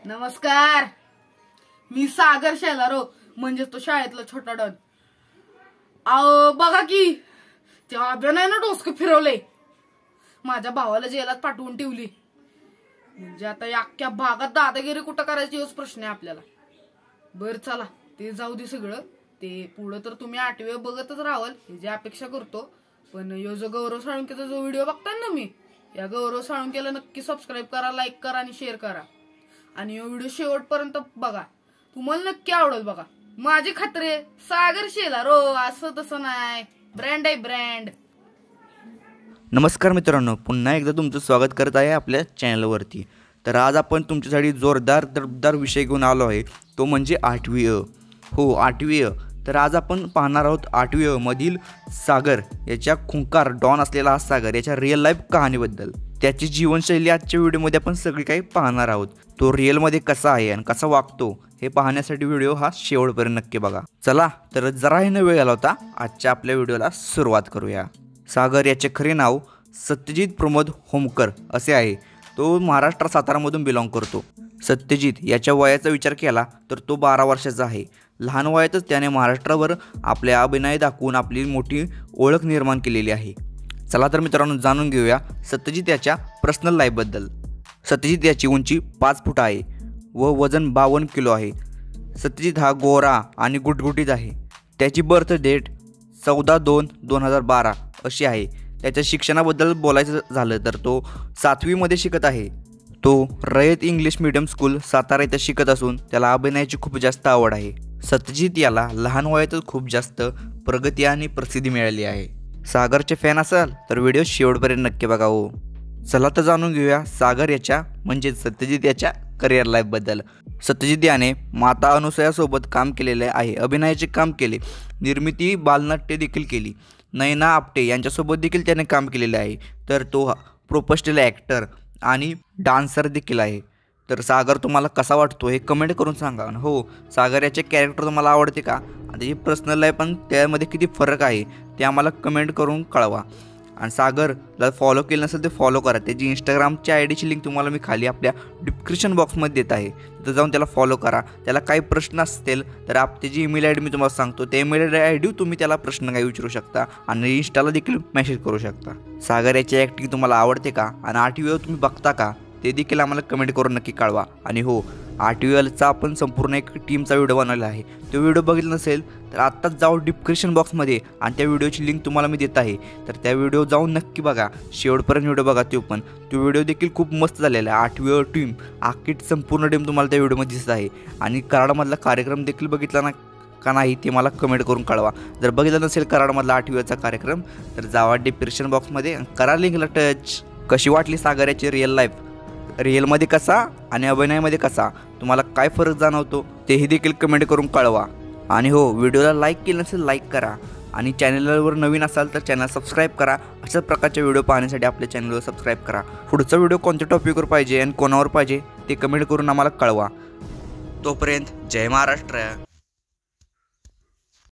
नमस्कार, मी सागर शेलारो म्हणजे तो शाळेतला छोटा डॉन। बघा की त्या अभिनयानं डोसकं फिरवलंय, माझ्या भावाला जेलात पाठवून ठेवली। म्हणजे आता या अख्ख्या भागात दादागिरी कुठं करायची हाच प्रश्न आहे आपल्याला। बर चला ते जाऊ दे सगळं, ते पुढं तर तुम्ही 8वी बघतच राहाल ह्याची अपेक्षा करतो। पण यो जो गौरव साळुंकेचा जो व्हिडिओ बघताय ना मी, या गौरव साळुंकेला नक्की सबस्क्राईब करा, लाईक करा आणि शेअर करा। आणि यो व्हिडिओ शेवटपर्यंत बघा, तुम्हाला नक्की आवडेल बघा। माझी खात्री आहे, सागर शेलारो असं तसं नाही, ब्रँड आहे ब्रँड। नमस्कार मित्रांनो, पुन्हा एकदा तुमचं स्वागत करत आहे आपल्या चॅनलवरती। तर आज आपण तुमच्यासाठी जोरदार दर्बदार विषय घेऊन आलो आहे, तो म्हणजे 8वी अ। हो 8वी अ। तर आज आपण पाहणार आहोत 8वी अ मधील सागर याच्या खुंकार डॉन असलेला हा सागर याच्या रिअल लाईफ कहाणीबद्दल, त्याची जीवनशैली आजच्या व्हिडिओमध्ये आपण सगळी काही पाहणार आहोत। तो रिअलमध्ये कसा आहे आणि कसा वागतो हे पाहण्यासाठी व्हिडिओ हा शेवटपर्यंत नक्की बघा। चला तर जराही न वेळ घालवता होता आजच्या आपल्या व्हिडिओला सुरुवात करूया। सागर याचे खरे नाव सत्यजित प्रमोद होमकर असे आहे। तो महाराष्ट्र सातारामधून बिलॉंग करतो। सत्यजित याच्या वयाचा विचार केला तर तो 12 वर्षाचा आहे। लहान वयातच त्याने महाराष्ट्रावर आपल्या अभिनय दाखवून आपली मोठी ओळख निर्माण केलेली आहे। चला तर मित्रांनो जाणून घेऊया सत्यजित याच्या पर्सनल लाईफबद्दल। सत्यजित याची उंची 5 फूट आहे व वजन 52 किलो आहे। सत्यजित हा गोरा आणि गुटगुटीत आहे। त्याची बर्थ डेट 14/2/2012 अशी आहे। त्याच्या शिक्षणाबद्दल बोलायचं झालं तर तो 7वी मध्ये शिकत आहे। तो रयत इंग्लिश मीडियम स्कूल सातारा येथे शिकत असून त्याला अभिनयाची खूप जास्त आवड आहे। सत्यजित याला लहान वयातच खूप जास्त प्रगती आणि प्रसिद्धी मिळाली आहे। सागरचे फॅन असाल तर व्हिडिओ शेवटपर्यंत नक्की बघा हो। चला तर जाणून घेऊया सागर याच्या म्हणजे सत्यजित याच्या करिअर लाईफबद्दल। सत्यजित याने माता अनुसयासोबत काम केलेले आहे। अभिनयाचे काम केले, निर्मिती बालनाट्य देखील केली। नयना आपटे यांच्यासोबत देखील त्याने काम केलेले आहे। तर तो प्रोफेशनल ॲक्टर आणि डान्सर देखील आहे। तर सागर तुम्हाला कसा वाटतो हे कमेंट करून सांगा। हो सागर याचे कॅरेक्टर तुम्हाला आवडते का आणि त्याची पर्सनल लाईफ पण त्यामध्ये किती फरक आहे ते आम्हाला कमेंट करून कळवा। आणि सागरला फॉलो केलं नसेल तर फॉलो करा। त्याची इंस्टाग्रामची आयडीची लिंक तुम्हाला मी खाली आपल्या डिस्क्रिप्शन बॉक्समध्ये देत आहे, तिथं जाऊन त्याला फॉलो करा। त्याला काही प्रश्न असतील तर त्याची ईमेल आय डी मी तुम्हाला सांगतो, त्या ईमेल आय डी तुम्ही त्याला प्रश्न काही विचारू शकता आणि इंस्टाला देखील मेसेज करू शकता। सागर याची ॲक्टिंग तुम्हाला आवडते का आणि 8वी तुम्ही बघता का ते देखील आम्हाला कमेंट करून नक्की कळवा। आणि हो 8वीचा आपण संपूर्ण एक टीमचा व्हिडिओ बनवला आहे, तो व्हिडिओ बघितला नसेल तर आत्ताच जाऊ डिस्क्रिप्शन बॉक्समध्ये आणि त्या व्हिडिओची लिंक तुम्हाला मी देत आहे, तर त्या व्हिडिओ जाऊन नक्की बघा, शेवटपर्यंत व्हिडिओ बघा। तो व्हिडिओ देखील खूप मस्त झालेला आहे। 8वी टीम अख्खी संपूर्ण टीम तुम्हाला त्या व्हिडिओमध्ये दिसत आहे। आणि कराडमधला कार्यक्रम देखील बघितला ना का नाही ते मला कमेंट करून कळवा। जर बघितलं नसेल कराडमधला 8वीचा कार्यक्रम तर जावा डिस्क्रिप्शन बॉक्समध्ये करा लिंकला टच। कशी वाटली सागर याची रिअल लाईफ, रिअलमध्ये कसा आणि अभिनयामध्ये कसा, तुम्हाला काय फरक जाणवतो तेही देखील कमेंट करून कळवा। आणि हो व्हिडिओला लाईक केलं नसेल लाईक करा आणि चॅनलवर नवीन असाल तर चॅनल सबस्क्राईब करा। अशाच प्रकारचे व्हिडिओ पाहण्यासाठी आपल्या चॅनलवर सबस्क्राईब करा। पुढचा व्हिडिओ कोणत्या टॉपिकवर पाहिजे आणि कोणावर पाहिजे ते कमेंट करून आम्हाला कळवा। तोपर्यंत जय महाराष्ट्र।